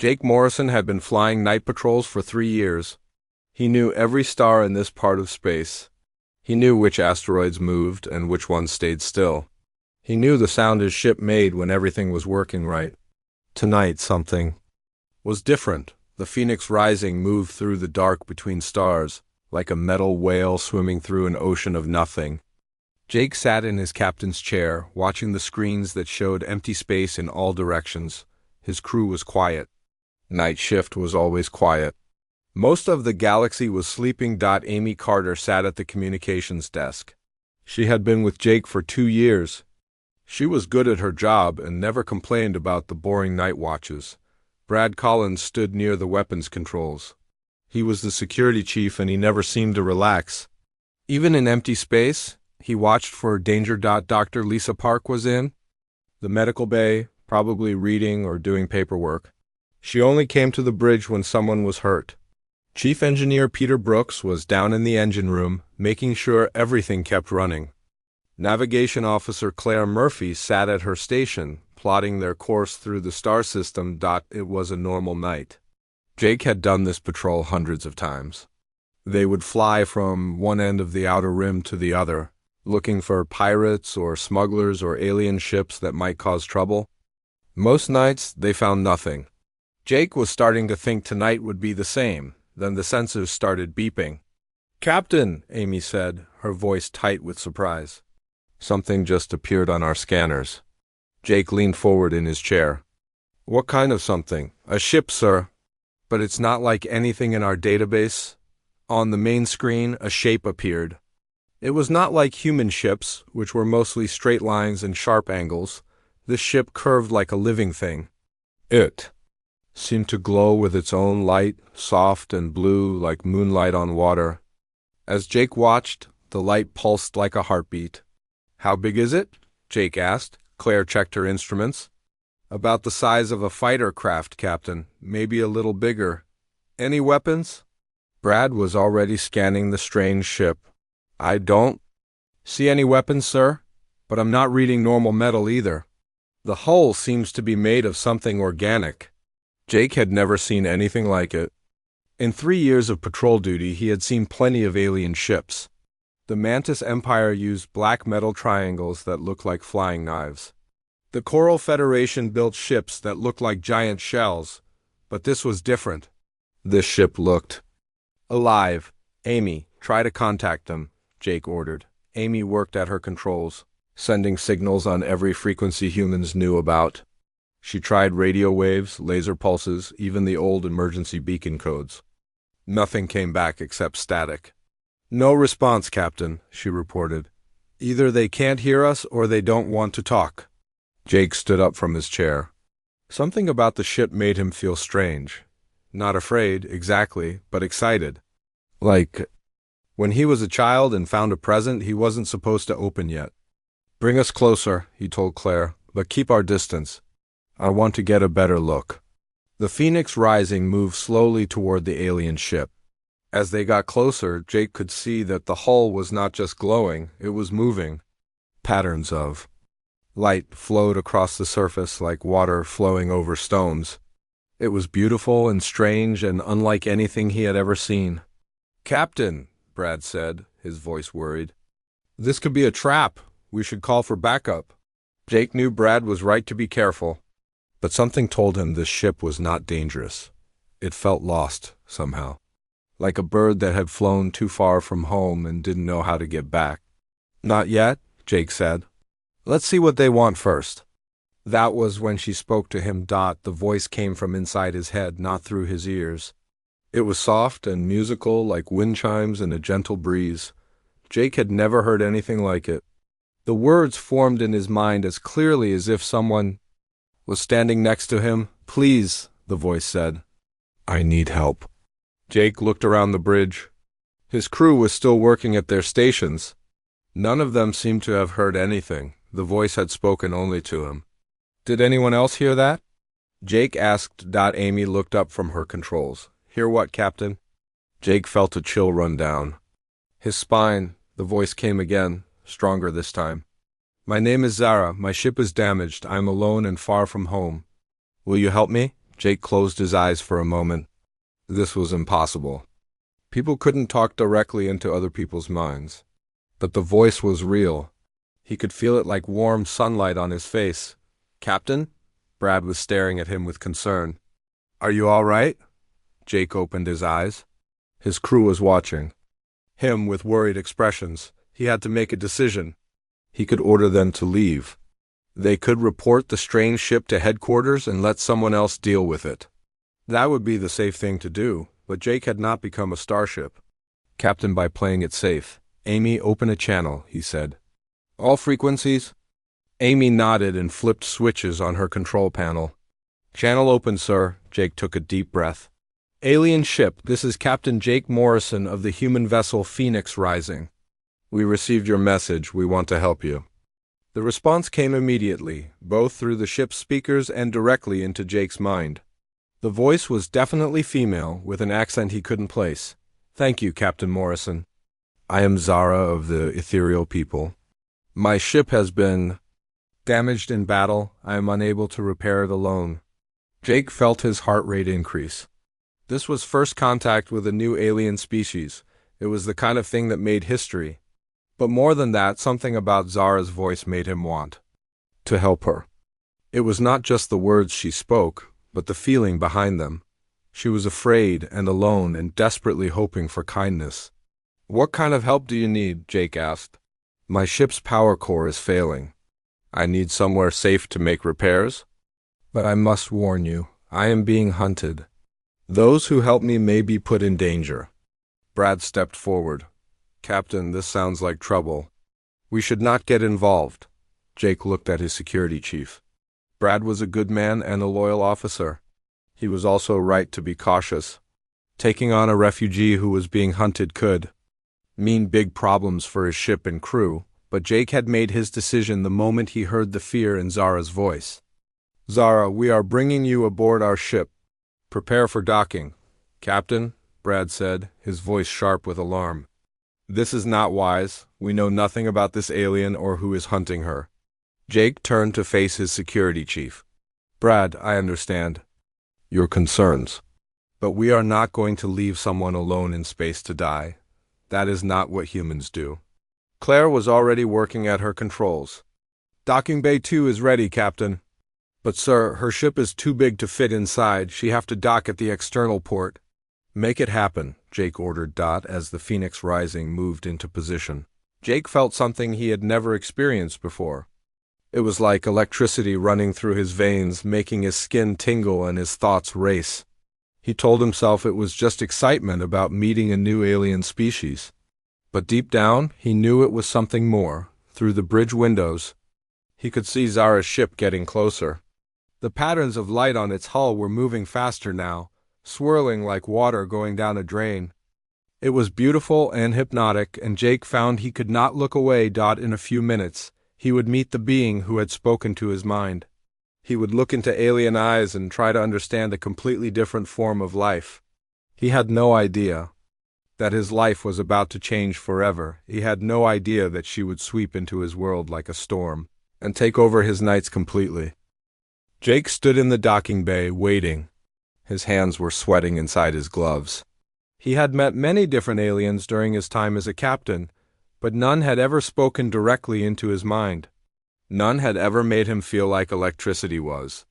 Jake Morrison had been flying night patrols for 3 years. He knew every star in this part of space. He knew which asteroids moved and which ones stayed still. He knew the sound his ship made when everything was working right. Tonight, something was different. The Phoenix Rising moved through the dark between stars, like a metal whale swimming through an ocean of nothing. Jake sat in his captain's chair, watching the screens that showed empty space in all directions. His crew was quiet. Night shift was always quiet. Most of the galaxy was sleeping. Amy Carter sat at the communications desk. She had been with Jake for 2 years. She was good at her job and never complained about the boring night watches. Brad Collins stood near the weapons controls. He was the security chief and he never seemed to relax. Even in empty space, he watched for danger. Dr. Lisa Park was in the medical bay, probably reading or doing paperwork. She only came to the bridge when someone was hurt. Chief Engineer Peter Brooks was down in the engine room, making sure everything kept running. Navigation Officer Claire Murphy sat at her station, plotting their course through the star system. It was a normal night. Jake had done this patrol hundreds of times. They would fly from one end of the outer rim to the other, looking for pirates or smugglers or alien ships that might cause trouble. Most nights, they found nothing. Jake was starting to think tonight would be the same. Then the sensors started beeping. "Captain," Amy said, her voice tight with surprise. "Something just appeared on our scanners." Jake leaned forward in his chair. "What kind of something?" "A ship, sir. But it's not like anything in our database." On the main screen, a shape appeared. It was not like human ships, which were mostly straight lines and sharp angles. This ship curved like a living thing. It seemed to glow with its own light, soft and blue like moonlight on water. As Jake watched, the light pulsed like a heartbeat. "How big is it?" Jake asked. Claire checked her instruments. "About the size of a fighter craft, Captain. Maybe a little bigger." "Any weapons?" Brad was already scanning the strange ship. "I don't see any weapons, sir, but I'm not reading normal metal either. The hull seems to be made of something organic." Jake had never seen anything like it. In 3 years of patrol duty, he had seen plenty of alien ships. The Mantis Empire used black metal triangles that looked like flying knives. The Coral Federation built ships that looked like giant shells, but this was different. This ship looked alive. "Amy, try to contact them," Jake ordered. Amy worked at her controls, sending signals on every frequency humans knew about. She tried radio waves, laser pulses, even the old emergency beacon codes. Nothing came back except static. "No response, Captain," she reported. "Either they can't hear us or they don't want to talk." Jake stood up from his chair. Something about the ship made him feel strange. Not afraid, exactly, but excited. Like when he was a child and found a present he wasn't supposed to open yet. "Bring us closer," he told Claire, "but keep our distance. I want to get a better look." The Phoenix Rising moved slowly toward the alien ship. As they got closer, Jake could see that the hull was not just glowing, it was moving. Patterns of light flowed across the surface like water flowing over stones. It was beautiful and strange and unlike anything he had ever seen. "Captain," Brad said, his voice worried. "This could be a trap. We should call for backup." Jake knew Brad was right to be careful. But something told him this ship was not dangerous. It felt lost, somehow. Like a bird that had flown too far from home and didn't know how to get back. "Not yet," Jake said. "Let's see what they want first." That was when she spoke to him. The voice came from inside his head, not through his ears. It was soft and musical, like wind chimes in a gentle breeze. Jake had never heard anything like it. The words formed in his mind as clearly as if someone was standing next to him. "Please," the voice said. "I need help." Jake looked around the bridge. His crew was still working at their stations. None of them seemed to have heard anything. The voice had spoken only to him. "Did anyone else hear that?" Jake asked. Amy looked up from her controls. "Hear what, Captain?" Jake felt a chill run down his spine. The voice came again, stronger this time. "My name is Zara. My ship is damaged. I am alone and far from home. Will you help me?" Jake closed his eyes for a moment. This was impossible. People couldn't talk directly into other people's minds. But the voice was real. He could feel it like warm sunlight on his face. "Captain?" Brad was staring at him with concern. "Are you all right?" Jake opened his eyes. His crew was watching him with worried expressions. He had to make a decision. He could order them to leave. They could report the strange ship to headquarters and let someone else deal with it. That would be the safe thing to do, but Jake had not become a starship. "Captain, by playing it safe. Amy, open a channel," he said. "All frequencies?" Amy nodded and flipped switches on her control panel. "Channel open, sir." Jake took a deep breath. "Alien ship, this is Captain Jake Morrison of the human vessel Phoenix Rising. We received your message. We want to help you." The response came immediately, both through the ship's speakers and directly into Jake's mind. The voice was definitely female, with an accent he couldn't place. "Thank you, Captain Morrison. I am Zara of the Ethereal People. My ship has been damaged in battle. I am unable to repair it alone." Jake felt his heart rate increase. This was first contact with a new alien species. It was the kind of thing that made history. But more than that, something about Zara's voice made him want to help her. It was not just the words she spoke, but the feeling behind them. She was afraid and alone and desperately hoping for kindness. "What kind of help do you need?" Jake asked. "My ship's power core is failing. I need somewhere safe to make repairs. But I must warn you, I am being hunted. Those who help me may be put in danger." Brad stepped forward. "Captain, this sounds like trouble. We should not get involved." Jake looked at his security chief. Brad was a good man and a loyal officer. He was also right to be cautious. Taking on a refugee who was being hunted could mean big problems for his ship and crew, but Jake had made his decision the moment he heard the fear in Zara's voice. "Zara, we are bringing you aboard our ship. Prepare for docking." "Captain," Brad said, his voice sharp with alarm. "This is not wise. We know nothing about this alien or who is hunting her." Jake turned to face his security chief. "Brad, I understand your concerns. But we are not going to leave someone alone in space to die. That is not what humans do." Claire was already working at her controls. "Docking Bay 2 is ready, Captain." "But sir, her ship is too big to fit inside. She have to dock at the external port." "Make it happen," Jake ordered Dot as the Phoenix Rising moved into position. Jake felt something he had never experienced before. It was like electricity running through his veins, making his skin tingle and his thoughts race. He told himself it was just excitement about meeting a new alien species. But deep down, he knew it was something more. Through the bridge windows, he could see Zara's ship getting closer. The patterns of light on its hull were moving faster now, swirling like water going down a drain. It was beautiful and hypnotic, and Jake found he could not look away. In a few minutes, he would meet the being who had spoken to his mind. He would look into alien eyes and try to understand a completely different form of life. He had no idea that his life was about to change forever. He had no idea that she would sweep into his world like a storm and take over his nights completely. Jake stood in the docking bay, waiting. His hands were sweating inside his gloves. He had met many different aliens during his time as a captain, but none had ever spoken directly into his mind. None had ever made him feel like electricity was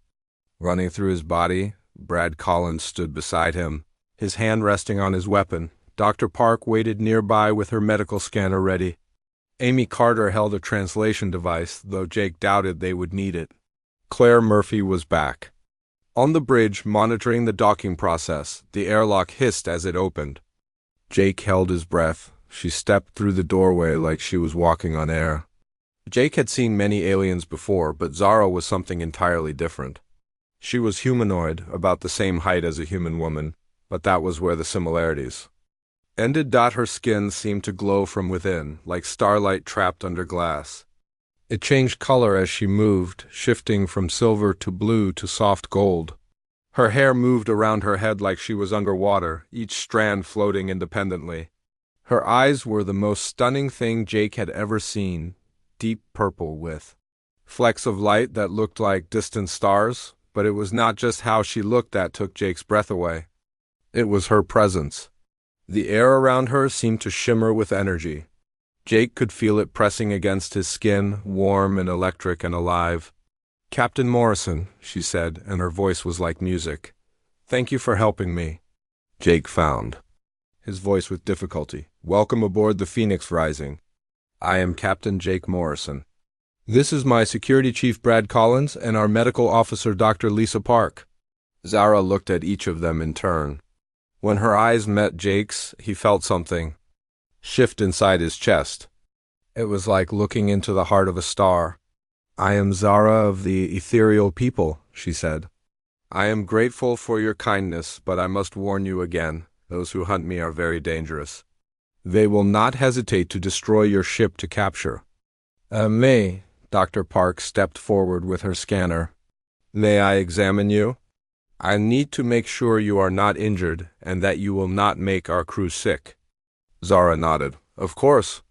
running through his body. Brad Collins stood beside him, his hand resting on his weapon. Dr. Park waited nearby with her medical scanner ready. Amy Carter held a translation device, though Jake doubted they would need it. Claire Murphy was back. On the bridge, monitoring the docking process, the airlock hissed as it opened. Jake held his breath. She stepped through the doorway like she was walking on air. Jake had seen many aliens before, but Zara was something entirely different. She was humanoid, about the same height as a human woman, but that was where the similarities ended. Her skin seemed to glow from within, like starlight trapped under glass. It changed color as she moved, shifting from silver to blue to soft gold. Her hair moved around her head like she was underwater, each strand floating independently. Her eyes were the most stunning thing Jake had ever seen, deep purple with flecks of light that looked like distant stars. But it was not just how she looked that took Jake's breath away. It was her presence. The air around her seemed to shimmer with energy. Jake could feel it pressing against his skin, warm and electric and alive. "Captain Morrison," she said, and her voice was like music. "Thank you for helping me." Jake found his voice with difficulty. "Welcome aboard the Phoenix Rising. I am Captain Jake Morrison. This is my security chief Brad Collins and our medical officer Dr. Lisa Park." Zara looked at each of them in turn. When her eyes met Jake's, he felt something shift inside his chest. It was like looking into the heart of a star. "I am Zara of the Ethereal People," she said. "I am grateful for your kindness, but I must warn you again, those who hunt me are very dangerous. They will not hesitate to destroy your ship to capture." May," Dr. Park stepped forward with her scanner. "May I examine you? I need to make sure you are not injured and that you will not make our crew sick." Zara nodded. "Of course."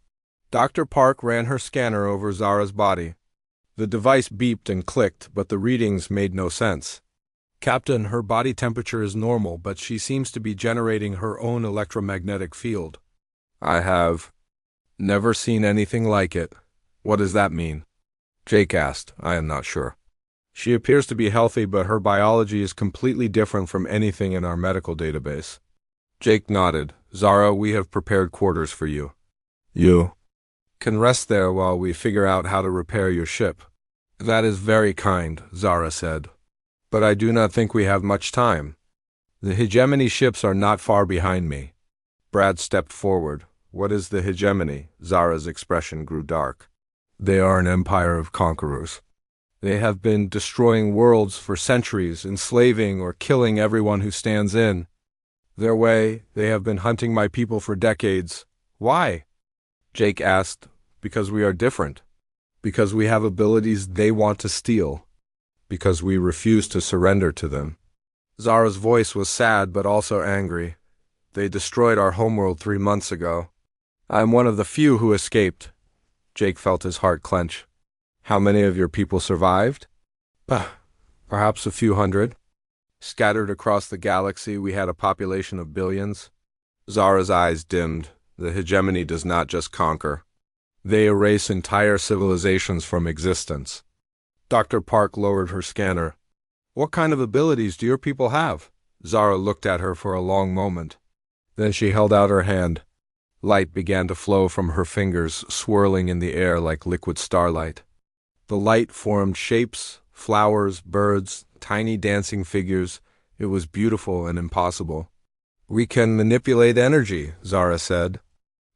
Dr. Park ran her scanner over Zara's body. The device beeped and clicked, but the readings made no sense. "Captain, her body temperature is normal, but she seems to be generating her own electromagnetic field." "I have never seen anything like it. What does that mean?" Jake asked. "I am not sure. She appears to be healthy, but her biology is completely different from anything in our medical database." Jake nodded. "Zara, we have prepared quarters for you. You can rest there while we figure out how to repair your ship." "That is very kind," Zara said. "But I do not think we have much time. The hegemony ships are not far behind me." Brad stepped forward. "What is the hegemony?" Zara's expression grew dark. "They are an empire of conquerors. They have been destroying worlds for centuries, enslaving or killing everyone who stands in their way. They have been hunting my people for decades." "Why?" Jake asked. "Because we are different. Because we have abilities they want to steal. Because we refuse to surrender to them." Zara's voice was sad but also angry. "They destroyed our homeworld 3 months ago. I am one of the few who escaped." Jake felt his heart clench. "How many of your people survived?" "Perhaps a few hundred. Scattered across the galaxy, we had a population of billions." Zara's eyes dimmed. "The hegemony does not just conquer. They erase entire civilizations from existence." Dr. Park lowered her scanner. "What kind of abilities do your people have?" Zara looked at her for a long moment. Then she held out her hand. Light began to flow from her fingers, swirling in the air like liquid starlight. The light formed shapes, flowers, birds, tiny dancing figures. It was beautiful and impossible. "We can manipulate energy," Zara said.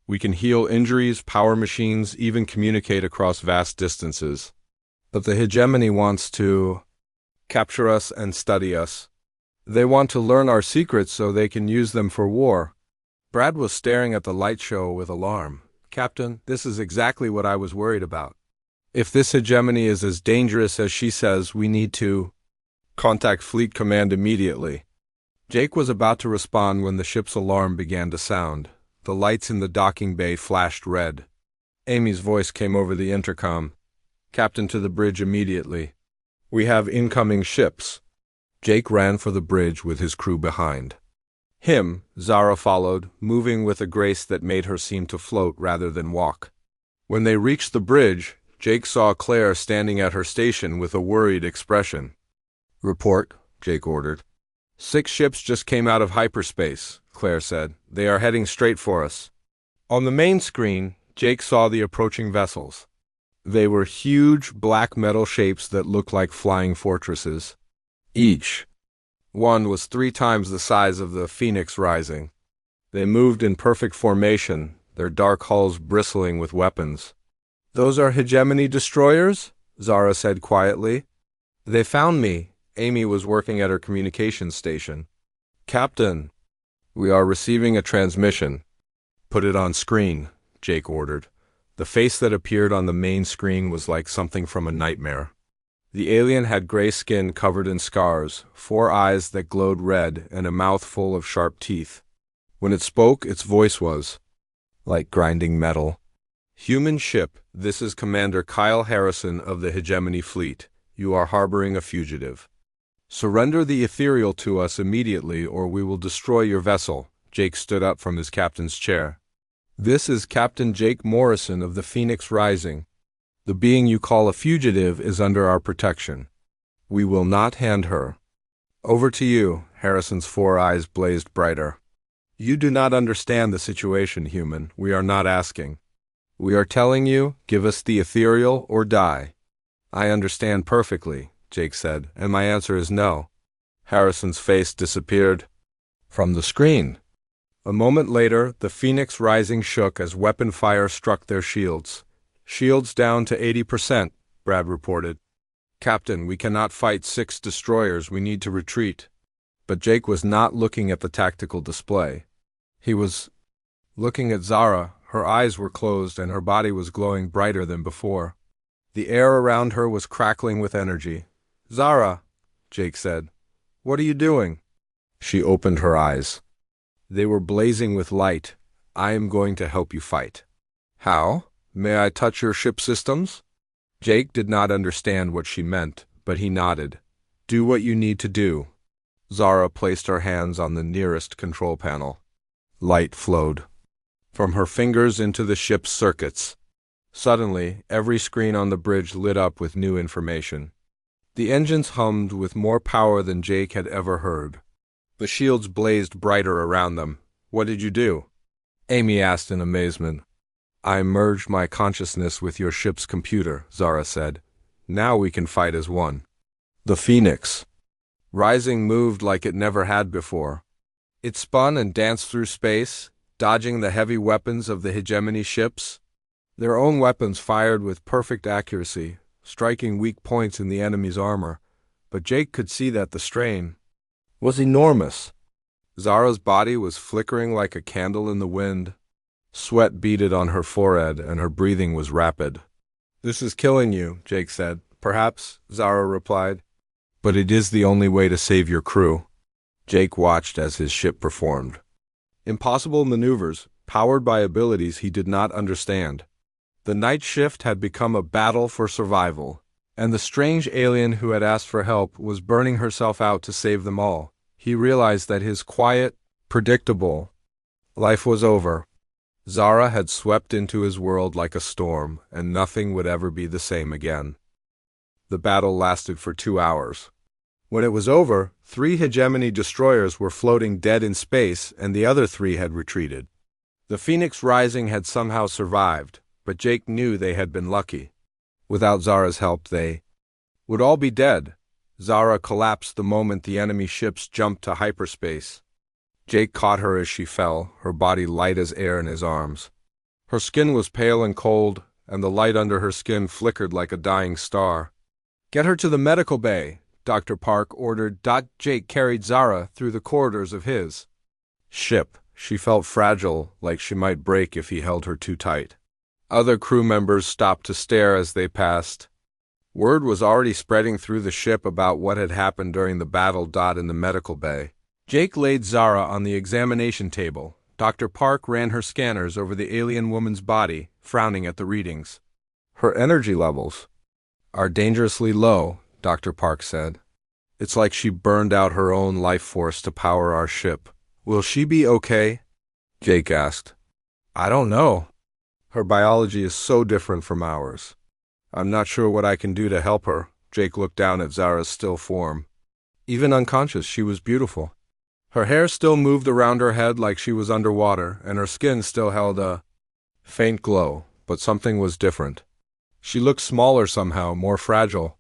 "We can heal injuries, power machines, even communicate across vast distances. But the hegemony wants to capture us and study us. They want to learn our secrets so they can use them for war." Brad was staring at the light show with alarm. "Captain, this is exactly what I was worried about. If this hegemony is as dangerous as she says, we need to contact Fleet Command immediately." Jake was about to respond when the ship's alarm began to sound. The lights in the docking bay flashed red. Amy's voice came over the intercom. "Captain, to the bridge immediately. We have incoming ships." Jake ran for the bridge with his crew behind him. Zara followed, moving with a grace that made her seem to float rather than walk. When they reached the bridge, Jake saw Claire standing at her station with a worried expression. "Report," Jake ordered. 6 ships just came out of hyperspace," Claire said. "They are heading straight for us." On the main screen, Jake saw the approaching vessels. They were huge black metal shapes that looked like flying fortresses. Each one was 3 times the size of the Phoenix Rising. They moved in perfect formation, their dark hulls bristling with weapons. "Those are hegemony destroyers?" Zara said quietly. "They found me." Amy was working at her communications station. "Captain, we are receiving a transmission." "Put it on screen," Jake ordered. The face that appeared on the main screen was like something from a nightmare. The alien had gray skin covered in scars, 4 eyes that glowed red, and a mouth full of sharp teeth. When it spoke, its voice was like grinding metal. "Human ship, this is Commander Kyle Harrison of the Hegemony Fleet. You are harboring a fugitive. Surrender the ethereal to us immediately or we will destroy your vessel. Jake stood up from his captain's chair. This is Captain Jake Morrison of the Phoenix Rising. The being you call a fugitive is under our protection. We will not hand her over to you. Harrison's 4 eyes blazed brighter. You do not understand the situation, human. We are not asking. We are telling you, give us the ethereal or die. I understand perfectly, Jake said, and my answer is no. Harrison's face disappeared from the screen. A moment later, the Phoenix Rising shook as weapon fire struck their shields. Shields down to 80%, Brad reported. Captain, we cannot fight 6 destroyers. We need to retreat. But Jake was not looking at the tactical display. He was looking at Zara. Her eyes were closed and her body was glowing brighter than before. The air around her was crackling with energy. Zara, Jake said, what are you doing? She opened her eyes. They were blazing with light. I am going to help you fight. How? May I touch your ship systems? Jake did not understand what she meant, but he nodded. Do what you need to do. Zara placed her hands on the nearest control panel. Light flowed from her fingers into the ship's circuits. Suddenly, every screen on the bridge lit up with new information. The engines hummed with more power than Jake had ever heard. The shields blazed brighter around them. What did you do? Amy asked in amazement. I merged my consciousness with your ship's computer, Zara said. Now we can fight as one. The Phoenix Rising moved like it never had before. It spun and danced through space, dodging the heavy weapons of the hegemony ships. Their own weapons fired with perfect accuracy, striking weak points in the enemy's armor, but Jake could see that the strain was enormous. Zara's body was flickering like a candle in the wind. Sweat beaded on her forehead and her breathing was rapid. This is killing you, Jake said. Perhaps, Zara replied. But it is the only way to save your crew. Jake watched as his ship performed impossible maneuvers, powered by abilities he did not understand. The night shift had become a battle for survival, and the strange alien who had asked for help was burning herself out to save them all. He realized that his quiet, predictable life was over. Zara had swept into his world like a storm, and nothing would ever be the same again. The battle lasted for 2 hours. When it was over, 3 hegemony destroyers were floating dead in space, and the other 3 had retreated. The Phoenix Rising had somehow survived, but Jake knew they had been lucky. Without Zara's help, they would all be dead. Zara collapsed the moment the enemy ships jumped to hyperspace. Jake caught her as she fell, her body light as air in his arms. Her skin was pale and cold, and the light under her skin flickered like a dying star. Get her to the medical bay, Dr. Park ordered. Jake carried Zara through the corridors of his ship. She felt fragile, like she might break if he held her too tight. Other crew members stopped to stare as they passed. Word was already spreading through the ship about what had happened during the battle. In the medical bay, Jake laid Zara on the examination table. Dr. Park ran her scanners over the alien woman's body, frowning at the readings. Her energy levels are dangerously low, Dr. Park said. It's like she burned out her own life force to power our ship. Will she be okay? Jake asked. I don't know. Her biology is so different from ours. I'm not sure what I can do to help her. Jake looked down at Zara's still form. Even unconscious, she was beautiful. Her hair still moved around her head like she was underwater, and her skin still held a faint glow, but something was different. She looked smaller somehow, more fragile.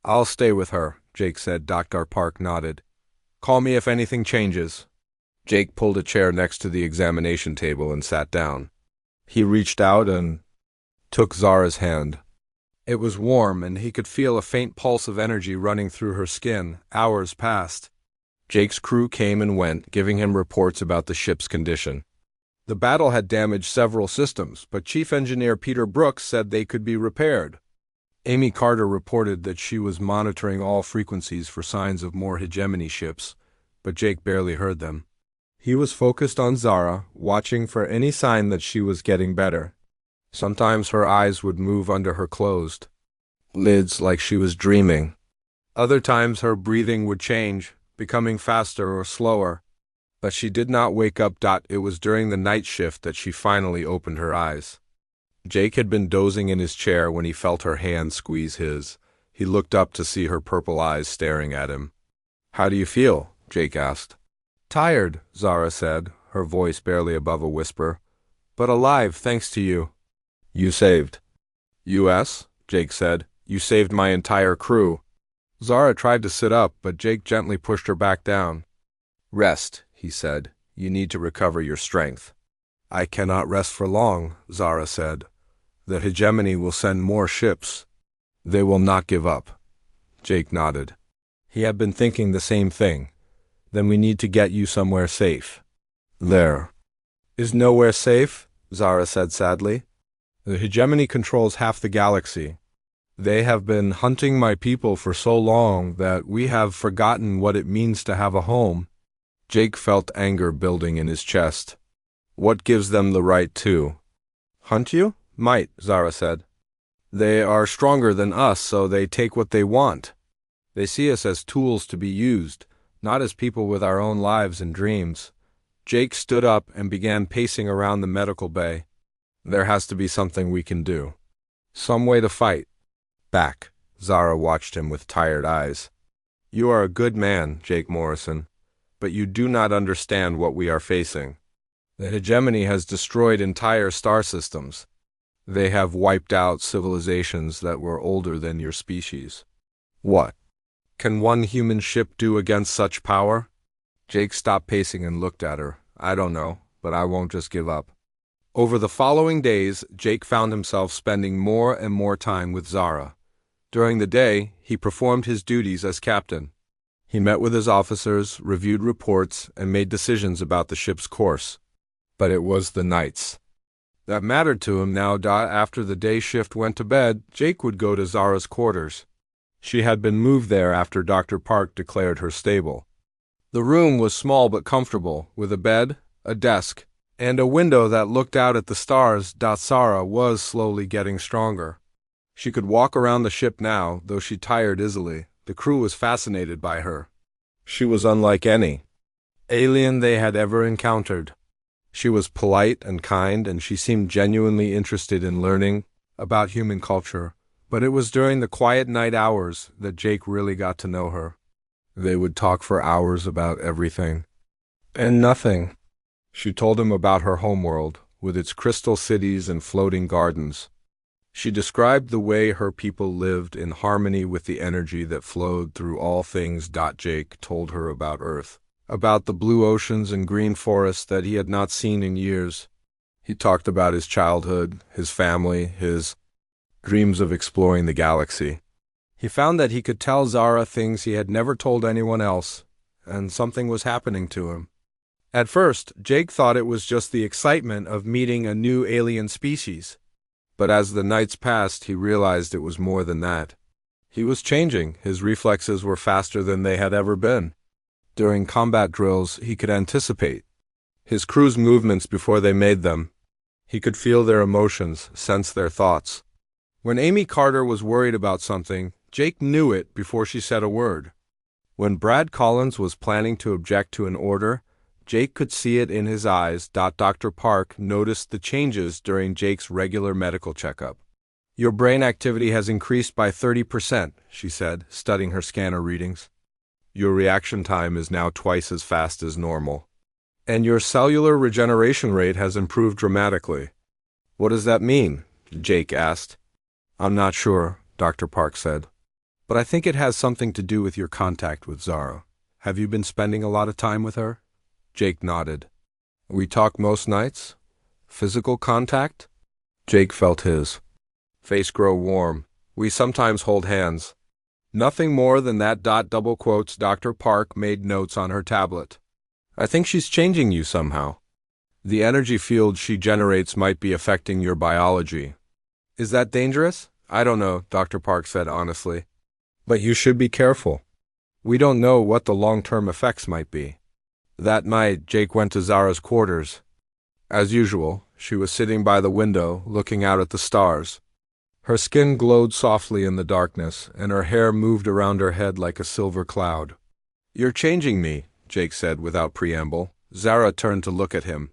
I'll stay with her, Jake said. Dr. Park nodded. Call me if anything changes. Jake pulled a chair next to the examination table and sat down. He reached out and took Zara's hand. It was warm, and he could feel a faint pulse of energy running through her skin. Hours passed. Jake's crew came and went, giving him reports about the ship's condition. The battle had damaged several systems, but Chief Engineer Peter Brooks said they could be repaired. Amy Carter reported that she was monitoring all frequencies for signs of more hegemony ships, but Jake barely heard them. He was focused on Zara, watching for any sign that she was getting better. Sometimes her eyes would move under her closed lids like she was dreaming. Other times her breathing would change, becoming faster or slower. But she did not wake up. It was during the night shift that she finally opened her eyes. Jake had been dozing in his chair when he felt her hand squeeze his. He looked up to see her purple eyes staring at him. "How do you feel?" Jake asked. "Tired," Zara said, her voice barely above a whisper. "But alive, thanks to you." "You saved." "US?" Jake said. "You saved my entire crew." Zara tried to sit up, but Jake gently pushed her back down. "Rest," he said. "You need to recover your strength." "I cannot rest for long," Zara said. "The hegemony will send more ships. They will not give up." Jake nodded. He had been thinking the same thing. "Then we need to get you somewhere safe." "There is nowhere safe," Zara said sadly. "The hegemony controls half the galaxy. They have been hunting my people for so long that we have forgotten what it means to have a home." Jake felt anger building in his chest. "What gives them the right to hunt you?" "Might," Zara said. "They are stronger than us, so they take what they want. They see us as tools to be used, not as people with our own lives and dreams." Jake stood up and began pacing around the medical bay. "There has to be something we can do. Some way to fight back." Zara watched him with tired eyes. "You are a good man, Jake Morrison, but you do not understand what we are facing. The hegemony has destroyed entire star systems. They have wiped out civilizations that were older than your species. What can one human ship do against such power?" Jake stopped pacing and looked at her. "I don't know, but I won't just give up." Over the following days, Jake found himself spending more and more time with Zara. During the day, he performed his duties as captain. He met with his officers, reviewed reports, and made decisions about the ship's course. But it was the nights that mattered to him now. After the day shift went to bed, Jake would go to Zara's quarters. She had been moved there after Dr. Park declared her stable. The room was small but comfortable, with a bed, a desk, and a window that looked out at the stars. Zara was slowly getting stronger. She could walk around the ship now, though she tired easily. The crew was fascinated by her. She was unlike any alien they had ever encountered. She was polite and kind, and she seemed genuinely interested in learning about human culture. But it was during the quiet night hours that Jake really got to know her. They would talk for hours about everything and nothing. She told him about her homeworld, with its crystal cities and floating gardens. She described the way her people lived in harmony with the energy that flowed through all things. Jake told her about Earth, about the blue oceans and green forests that he had not seen in years. He talked about his childhood, his family, his dreams of exploring the galaxy. He found that he could tell Zara things he had never told anyone else, and something was happening to him. At first, Jake thought it was just the excitement of meeting a new alien species. But as the nights passed, he realized it was more than that. He was changing. His reflexes were faster than they had ever been. During combat drills, he could anticipate his crew's movements before they made them. He could feel their emotions, sense their thoughts. When Amy Carter was worried about something, Jake knew it before she said a word. When Brad Collins was planning to object to an order, Jake could see it in his eyes. Dr. Park noticed the changes during Jake's regular medical checkup. "Your brain activity has increased by 30%, she said, studying her scanner readings. "Your reaction time is now twice as fast as normal. And your cellular regeneration rate has improved dramatically." "What does that mean?" Jake asked. "I'm not sure," Dr. Park said. "But I think it has something to do with your contact with Zara. Have you been spending a lot of time with her?" Jake nodded. "We talk most nights? Physical contact?" Jake felt his face grow warm. "We sometimes hold hands." "Nothing more than that." Double quotes. Dr. Park made notes on her tablet. "I think she's changing you somehow. The energy field she generates might be affecting your biology." "Is that dangerous?" "I don't know," Dr. Park said honestly. "But you should be careful. We don't know what the long-term effects might be." That night, Jake went to Zara's quarters. As usual, she was sitting by the window, looking out at the stars. Her skin glowed softly in the darkness, and her hair moved around her head like a silver cloud. "You're changing me," Jake said without preamble. Zara turned to look at him.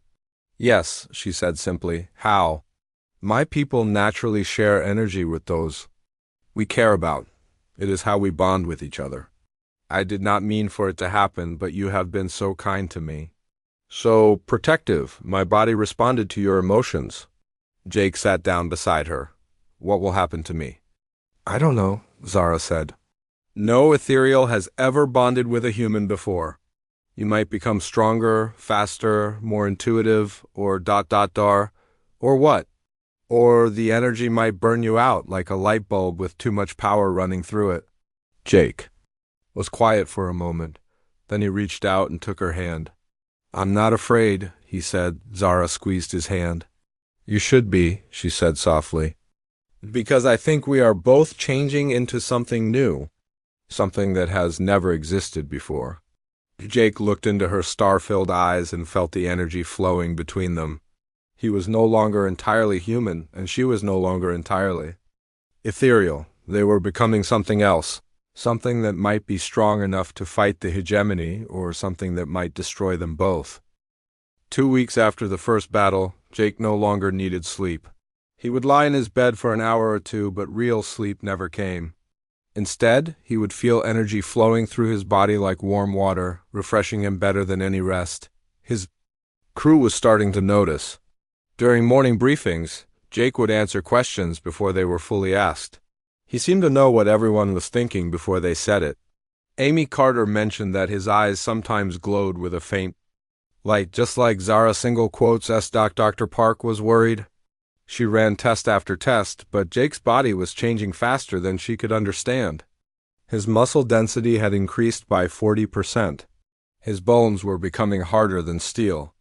"Yes," she said simply. "How?" "My people naturally share energy with those we care about. It is how we bond with each other. I did not mean for it to happen, but you have been so kind to me. So protective. My body responded to your emotions." Jake sat down beside her. "What will happen to me?" "I don't know," Zara said. "No ethereal has ever bonded with a human before. You might become stronger, faster, more intuitive, or ... or what? Or the energy might burn you out like a light bulb with too much power running through it." Jake was quiet for a moment. Then he reached out and took her hand. "I'm not afraid," he said. Zara squeezed his hand. "You should be," she said softly. "Because I think we are both changing into something new. Something that has never existed before." Jake looked into her star-filled eyes and felt the energy flowing between them. He was no longer entirely human, and she was no longer entirely ethereal. They were becoming something else, something that might be strong enough to fight the hegemony, or something that might destroy them both. 2 weeks after the first battle, Jake no longer needed sleep. He would lie in his bed for an hour or two, but real sleep never came. Instead, he would feel energy flowing through his body like warm water, refreshing him better than any rest. His crew was starting to notice. During morning briefings, Jake would answer questions before they were fully asked. He seemed to know what everyone was thinking before they said it. Amy Carter mentioned that his eyes sometimes glowed with a faint light, just like Zara single quotes S. Dr. Park was worried. She ran test after test, but Jake's body was changing faster than she could understand. His muscle density had increased by 40%. His bones were becoming harder than steel.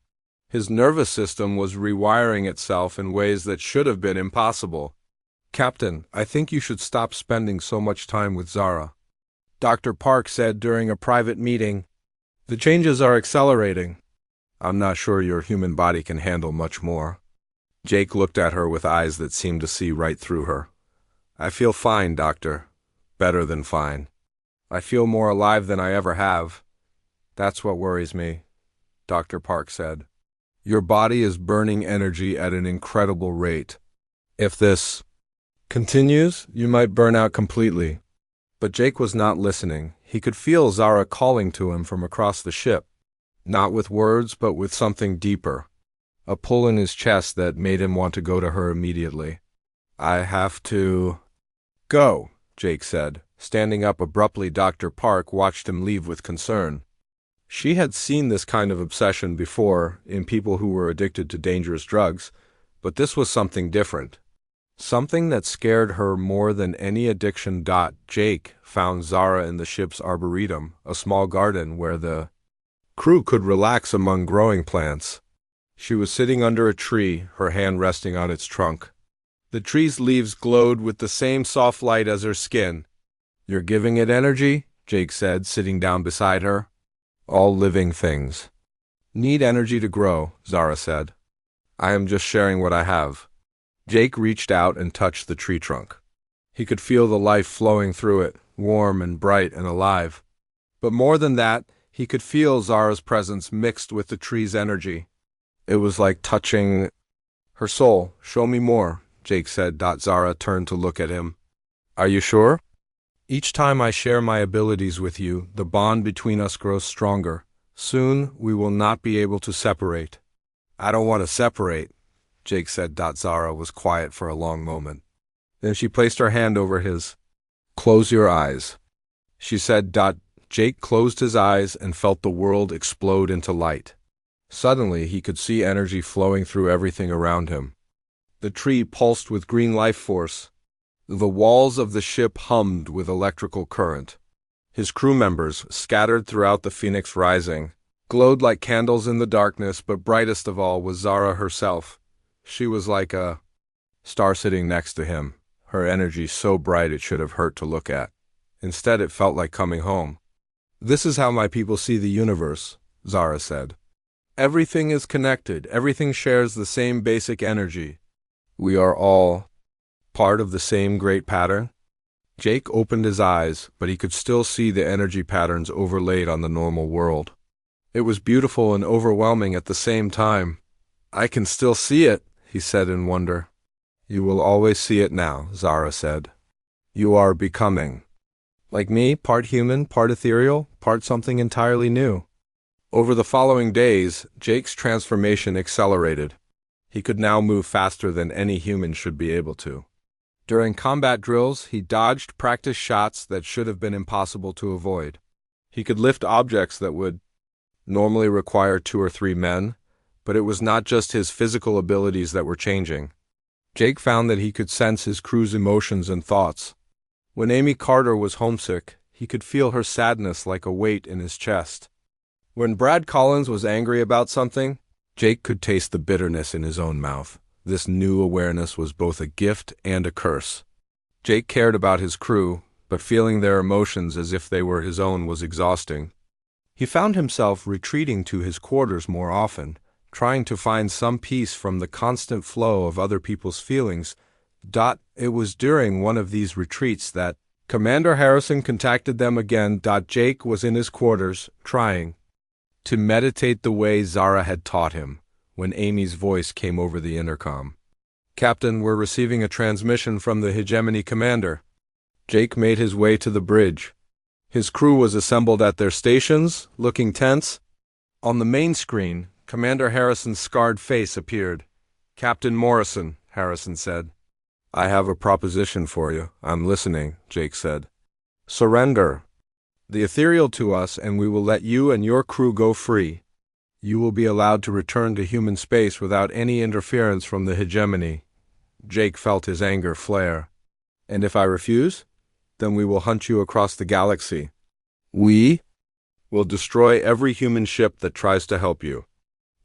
His nervous system was rewiring itself in ways that should have been impossible. "Captain, I think you should stop spending so much time with Zara," Dr. Park said during a private meeting. "The changes are accelerating. I'm not sure your human body can handle much more." Jake looked at her with eyes that seemed to see right through her. "I feel fine, Doctor. Better than fine. I feel more alive than I ever have. That's what worries me," Dr. Park said. "Your body is burning energy at an incredible rate. If this continues, you might burn out completely." But Jake was not listening. He could feel Zara calling to him from across the ship. Not with words, but with something deeper. A pull in his chest that made him want to go to her immediately. "I have to go," Jake said. Standing up abruptly, Dr. Park watched him leave with concern. She had seen this kind of obsession before in people who were addicted to dangerous drugs, but this was something different. Something that scared her more than any addiction. Jake found Zara in the ship's arboretum, a small garden where the crew could relax among growing plants. She was sitting under a tree, her hand resting on its trunk. The tree's leaves glowed with the same soft light as her skin. "You're giving it energy?" Jake said, sitting down beside her. "All living things need energy to grow," Zara said. "I am just sharing what I have." Jake reached out and touched the tree trunk. He could feel the life flowing through it, warm and bright and alive. But more than that, he could feel Zara's presence mixed with the tree's energy. It was like touching her soul. "Show me more," Jake said. Zara turned to look at him. "Are you sure? Each time I share my abilities with you, the bond between us grows stronger. Soon, we will not be able to separate." "I don't want to separate," Jake said. Zara was quiet for a long moment. Then she placed her hand over his. "Close your eyes," she said. Jake closed his eyes and felt the world explode into light. Suddenly, he could see energy flowing through everything around him. The tree pulsed with green life force. The walls of the ship hummed with electrical current. His crew members, scattered throughout the Phoenix Rising, glowed like candles in the darkness, but brightest of all was Zara herself. She was like a star sitting next to him, her energy so bright it should have hurt to look at. Instead, it felt like coming home. "This is how my people see the universe," Zara said. "Everything is connected. Everything shares the same basic energy. We are all Part of the same great pattern? Jake opened his eyes, but he could still see the energy patterns overlaid on the normal world. It was beautiful and overwhelming at the same time. I can still see it, he said in wonder. You will always see it now, Zara said. You are becoming. Like me, part human, part ethereal, part something entirely new. Over the following days, Jake's transformation accelerated. He could now move faster than any human should be able to. During combat drills, he dodged practice shots that should have been impossible to avoid. He could lift objects that would normally require 2 or 3 men, but it was not just his physical abilities that were changing. Jake found that he could sense his crew's emotions and thoughts. When Amy Carter was homesick, he could feel her sadness like a weight in his chest. When Brad Collins was angry about something, Jake could taste the bitterness in his own mouth. This new awareness was both a gift and a curse. Jake cared about his crew, but feeling their emotions as if they were his own was exhausting. He found himself retreating to his quarters more often, trying to find some peace from the constant flow of other people's feelings. It was during one of these retreats that Commander Harrison contacted them again. Jake was in his quarters, trying to meditate the way Zara had taught him, when Amy's voice came over the intercom. Captain, we're receiving a transmission from the Hegemony Commander. Jake made his way to the bridge. His crew was assembled at their stations, looking tense. On the main screen, Commander Harrison's scarred face appeared. Captain Morrison, Harrison said. I have a proposition for you. I'm listening, Jake said. Surrender the ethereal to us, and we will let you and your crew go free. You will be allowed to return to human space without any interference from the hegemony. Jake felt his anger flare. And if I refuse, then we will hunt you across the galaxy. We will destroy every human ship that tries to help you.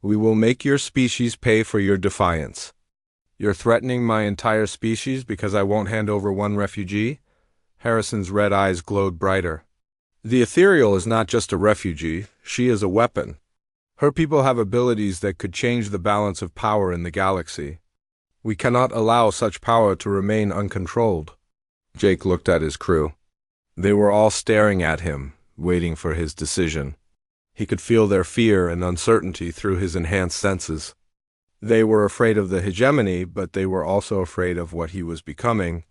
We will make your species pay for your defiance. You're threatening my entire species because I won't hand over one refugee? Harrison's red eyes glowed brighter. The ethereal is not just a refugee, she is a weapon. Her people have abilities that could change the balance of power in the galaxy. We cannot allow such power to remain uncontrolled. Jake looked at his crew. They were all staring at him, waiting for his decision. He could feel their fear and uncertainty through his enhanced senses. They were afraid of the hegemony, but they were also afraid of what he was becoming.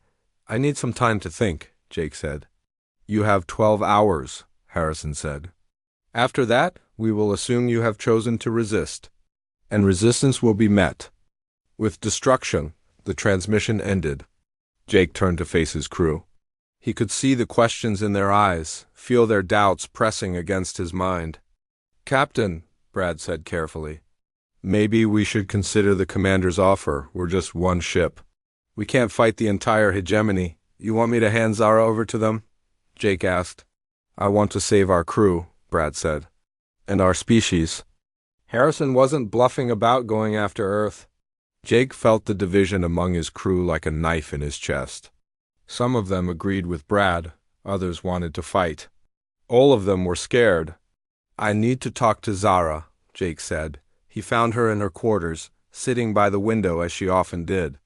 I need some time to think, Jake said. You have 12 hours, Harrison said. After that, we will assume you have chosen to resist. And resistance will be met with destruction. The transmission ended. Jake turned to face his crew. He could see the questions in their eyes, feel their doubts pressing against his mind. Captain, Brad said carefully, maybe we should consider the commander's offer. We're just one ship. We can't fight the entire hegemony. You want me to hand Zara over to them? Jake asked. I want to save our crew, Brad said. And our species. Harrison wasn't bluffing about going after Earth. Jake felt the division among his crew like a knife in his chest. Some of them agreed with Brad, others wanted to fight. All of them were scared. I need to talk to Zara, Jake said. He found her in her quarters, sitting by the window as she often did.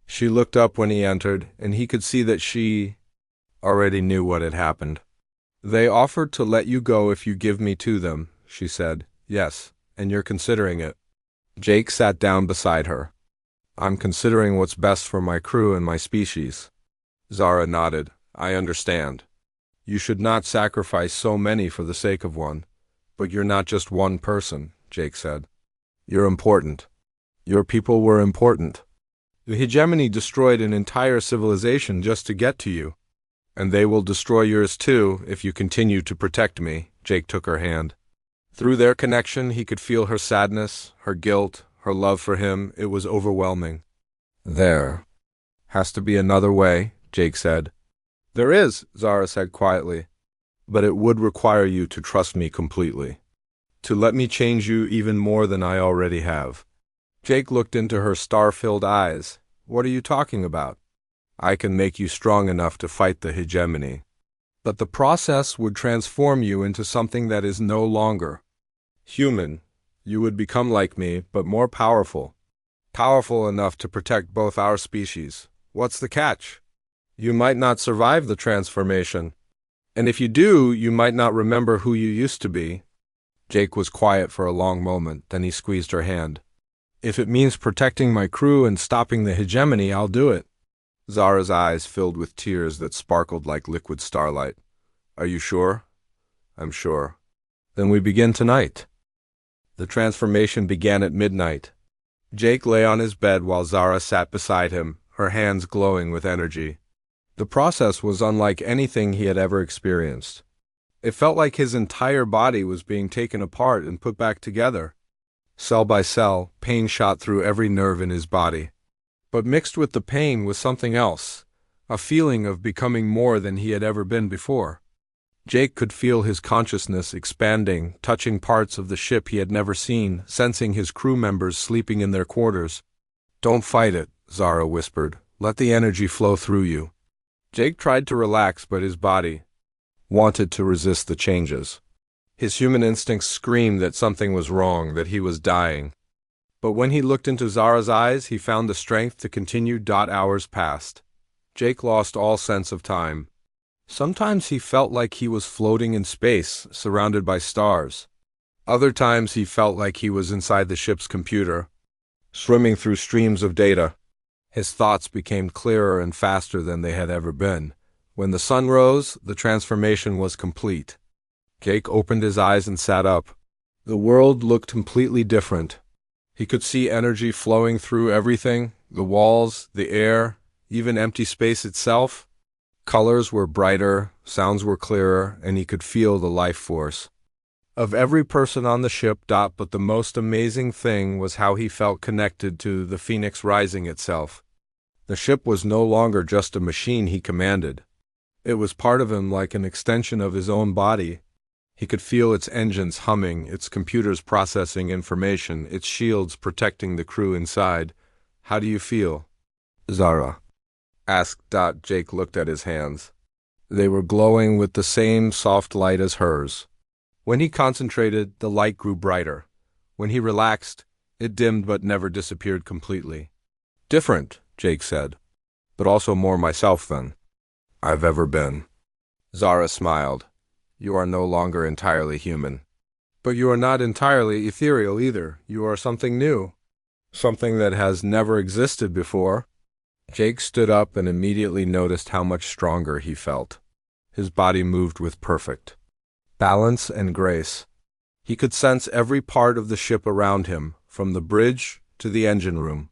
She looked up when he entered, and he could see that she already knew what had happened. They offered to let you go if you give me to them, she said. Yes, and you're considering it. Jake sat down beside her. I'm considering what's best for my crew and my species. Zara nodded. I understand. You should not sacrifice so many for the sake of one. But you're not just one person, Jake said. You're important. Your people were important. The hegemony destroyed an entire civilization just to get to you. And they will destroy yours too if you continue to protect me. Jake took her hand. Through their connection, he could feel her sadness, her guilt, her love for him. It was overwhelming. There has to be another way, Jake said. There is, Zara said quietly. But it would require you to trust me completely. To let me change you even more than I already have. Jake looked into her star-filled eyes. What are you talking about? I can make you strong enough to fight the hegemony. But the process would transform you into something that is no longer human. You would become like me, but more powerful. Powerful enough to protect both our species, What's the catch? You might not survive the transformation. And if you do, you might not remember who you used to be. Jake was quiet for a long moment, then he squeezed her hand. If it means protecting my crew and stopping the hegemony, I'll do it. Zara's eyes filled with tears that sparkled like liquid starlight. Are you sure? I'm sure. Then we begin tonight. The transformation began at midnight. Jake lay on his bed while Zara sat beside him, her hands glowing with energy. The process was unlike anything he had ever experienced. It felt like his entire body was being taken apart and put back together. Cell by cell, pain shot through every nerve in his body. But mixed with the pain was something else, a feeling of becoming more than he had ever been before. Jake could feel his consciousness expanding, touching parts of the ship he had never seen, sensing his crew members sleeping in their quarters. Don't fight it, Zara whispered. Let the energy flow through you. Jake tried to relax, but his body wanted to resist the changes. His human instincts screamed that something was wrong, that he was dying. But when he looked into Zara's eyes, he found the strength to continue. Hours passed. Jake lost all sense of time. Sometimes he felt like he was floating in space, surrounded by stars. Other times he felt like he was inside the ship's computer, swimming through streams of data. His thoughts became clearer and faster than they had ever been. When the sun rose, the transformation was complete. Jake opened his eyes and sat up. The world looked completely different. He could see energy flowing through everything, the walls, the air, even empty space itself. Colors were brighter, sounds were clearer, and he could feel the life force of every person on the ship. But the most amazing thing was how he felt connected to the Phoenix Rising itself. The ship was no longer just a machine he commanded. It was part of him, like an extension of his own body. He could feel its engines humming, its computers processing information, its shields protecting the crew inside. How do you feel, Zara asked. Jake looked at his hands. They were glowing with the same soft light as hers. When he concentrated, the light grew brighter. When he relaxed, it dimmed but never disappeared completely. Different, Jake said, but also more myself than I've ever been. Zara smiled. You are no longer entirely human. But you are not entirely ethereal either. You are something new. Something that has never existed before. Jake stood up and immediately noticed how much stronger he felt. His body moved with perfect balance and grace. He could sense every part of the ship around him, from the bridge to the engine room.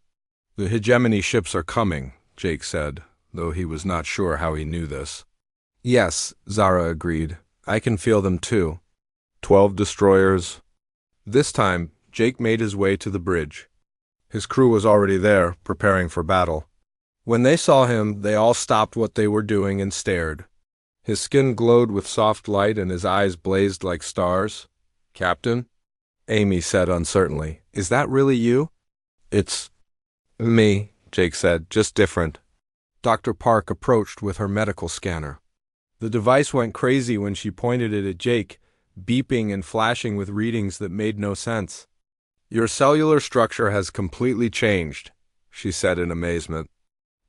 The hegemony ships are coming, Jake said, though he was not sure how he knew this. Yes, Zara agreed. I can feel them too. 12 destroyers. This time, Jake made his way to the bridge. His crew was already there, preparing for battle. When they saw him, they all stopped what they were doing and stared. His skin glowed with soft light and his eyes blazed like stars. Captain? Amy said uncertainly. Is that really you? It's me, Jake said, just different. Dr. Park approached with her medical scanner. The device went crazy when she pointed it at Jake, beeping and flashing with readings that made no sense. Your cellular structure has completely changed, she said in amazement.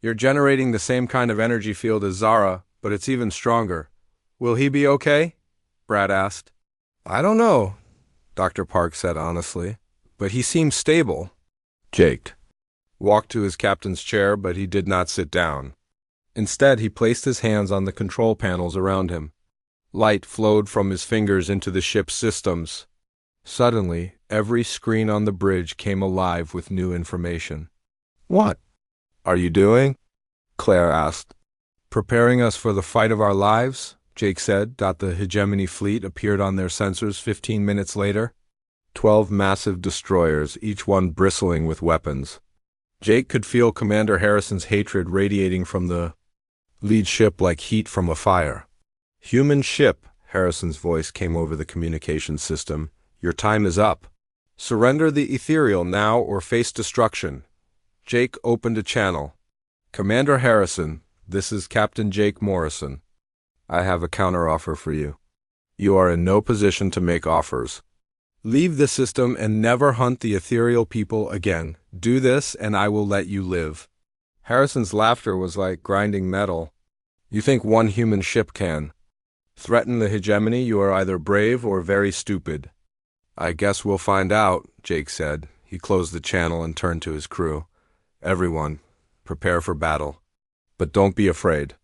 You're generating the same kind of energy field as Zara, but it's even stronger. Will he be okay? Brad asked. I don't know, Dr. Park said honestly, but he seems stable. Jake walked to his captain's chair, but he did not sit down. Instead, he placed his hands on the control panels around him. Light flowed from his fingers into the ship's systems. Suddenly, every screen on the bridge came alive with new information. What are you doing? Claire asked. Preparing us for the fight of our lives, Jake said. The hegemony fleet appeared on their sensors 15 minutes later. 12 massive destroyers, each one bristling with weapons. Jake could feel Commander Harrison's hatred radiating from the lead ship like heat from a fire. Human ship, Harrison's voice came over the communication system. Your time is up. Surrender the ethereal now or face destruction. Jake opened a channel. Commander Harrison, this is Captain Jake Morrison. I have a counteroffer for you. You are in no position to make offers. Leave the system and never hunt the ethereal people again. Do this and I will let you live. Harrison's laughter was like grinding metal. You think one human ship can threaten the hegemony? You are either brave or very stupid. I guess we'll find out, Jake said. He closed the channel and turned to his crew. Everyone, prepare for battle. But don't be afraid.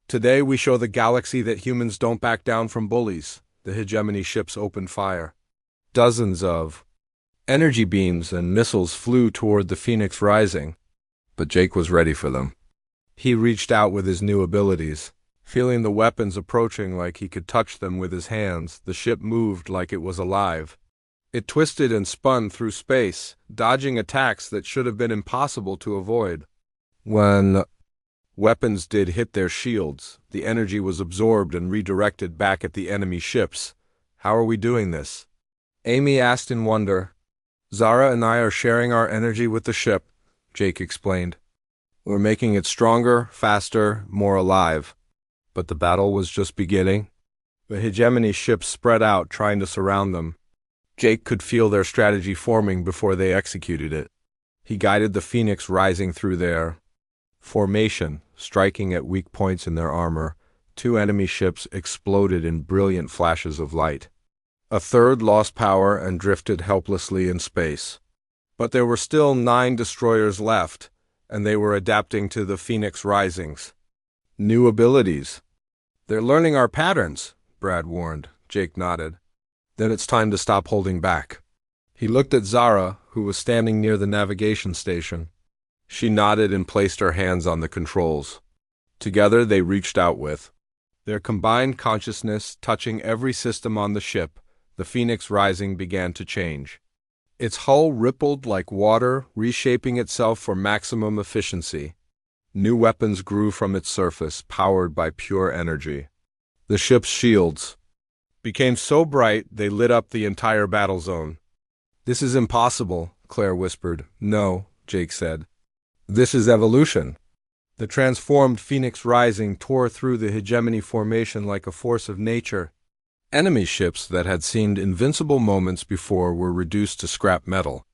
Today we show the galaxy that humans don't back down from bullies. The hegemony ships opened fire. Dozens of energy beams and missiles flew toward the Phoenix Rising, but Jake was ready for them. He reached out with his new abilities. Feeling the weapons approaching like he could touch them with his hands, the ship moved like it was alive. It twisted and spun through space, dodging attacks that should have been impossible to avoid. When weapons did hit their shields, the energy was absorbed and redirected back at the enemy ships. How are we doing this? Amy asked in wonder. Zara and I are sharing our energy with the ship, Jake explained. We're making it stronger, faster, more alive. But the battle was just beginning. The hegemony ships spread out, trying to surround them. Jake could feel their strategy forming before they executed it. He guided the Phoenix Rising through their formation, striking at weak points in their armor. 2 enemy ships exploded in brilliant flashes of light. A third lost power and drifted helplessly in space. But there were still 9 destroyers left, and they were adapting to the Phoenix Risings. New abilities. They're learning our patterns, Brad warned. Jake nodded. Then it's time to stop holding back. He looked at Zara, who was standing near the navigation station. She nodded and placed her hands on the controls. Together they reached out with their combined consciousness touching every system on the ship. The Phoenix Rising began to change. Its hull rippled like water, reshaping itself for maximum efficiency. New weapons grew from its surface, powered by pure energy. The ship's shields became so bright they lit up the entire battle zone. This is impossible, Claire whispered. No, Jake said. This is evolution. The transformed Phoenix Rising tore through the hegemony formation like a force of nature. Enemy ships that had seemed invincible moments before were reduced to scrap metal.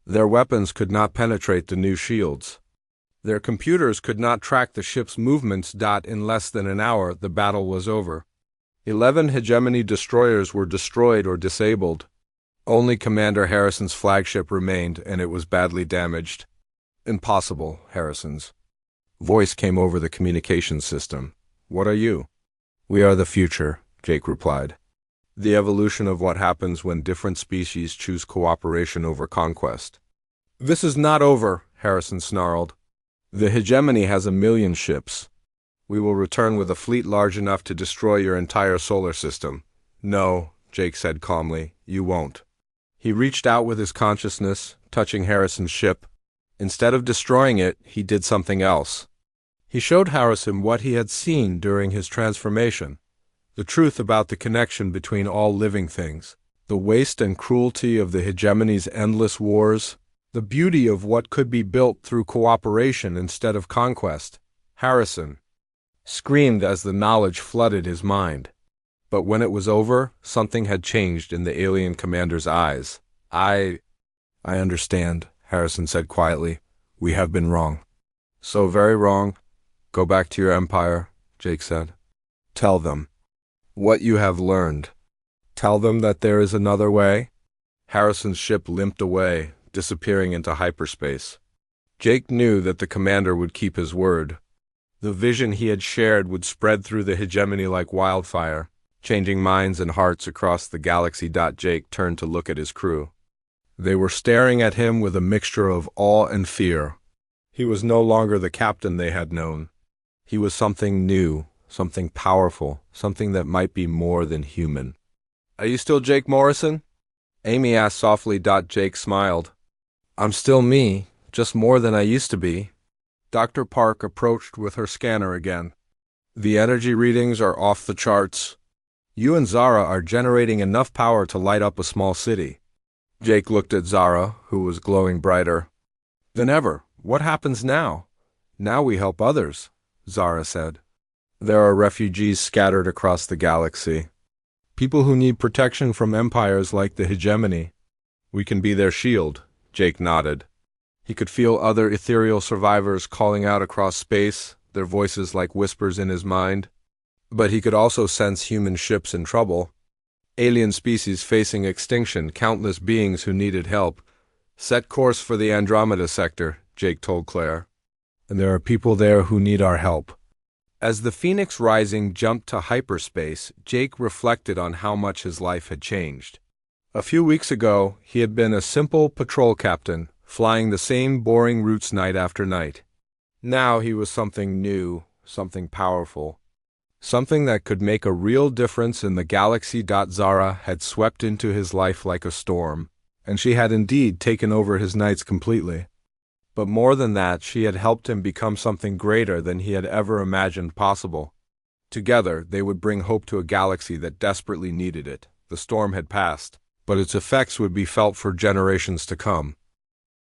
Their weapons could not penetrate the new shields. Their computers could not track the ship's movements. In less than an hour, the battle was over. 11 hegemony destroyers were destroyed or disabled. Only Commander Harrison's flagship remained, and it was badly damaged. Impossible, Harrison's voice came over the communications system. What are you? We are the future, Jake replied. The evolution of what happens when different species choose cooperation over conquest. This is not over, Harrison snarled. The hegemony has 1,000,000 ships. We will return with a fleet large enough to destroy your entire solar system. No, Jake said calmly, you won't. He reached out with his consciousness, touching Harrison's ship. Instead of destroying it, he did something else. He showed Harrison what he had seen during his transformation. The truth about the connection between all living things, the waste and cruelty of the hegemony's endless wars, the beauty of what could be built through cooperation instead of conquest. Harrison screamed as the knowledge flooded his mind. But when it was over, something had changed in the alien commander's eyes. I understand, Harrison said quietly. We have been wrong. So very wrong. Go back to your empire, Jake said. Tell them what you have learned. Tell them that there is another way. Harrison's ship limped away, disappearing into hyperspace. Jake knew that the commander would keep his word. The vision he had shared would spread through the hegemony like wildfire, changing minds and hearts across the galaxy. Jake turned to look at his crew. They were staring at him with a mixture of awe and fear. He was no longer the captain they had known. He was something new, something powerful, something that might be more than human. Are you still Jake Morrison? Amy asked softly. Jake smiled. I'm still me, just more than I used to be. Dr. Park approached with her scanner again. The energy readings are off the charts. You and Zara are generating enough power to light up a small city. Jake looked at Zara, who was glowing brighter than ever. What happens now? Now we help others, Zara said. There are refugees scattered across the galaxy. People who need protection from empires like the hegemony. We can be their shield, Jake nodded. He could feel other ethereal survivors calling out across space, their voices like whispers in his mind. But he could also sense human ships in trouble, alien species facing extinction, countless beings who needed help. Set course for the Andromeda sector, Jake told Claire. And there are people there who need our help. As the Phoenix Rising jumped to hyperspace, Jake reflected on how much his life had changed. A few weeks ago, he had been a simple patrol captain, flying the same boring routes night after night. Now he was something new, something powerful, something that could make a real difference in the galaxy. Zara had swept into his life like a storm, and she had indeed taken over his nights completely. But more than that, she had helped him become something greater than he had ever imagined possible. Together, they would bring hope to a galaxy that desperately needed it. The storm had passed, but its effects would be felt for generations to come.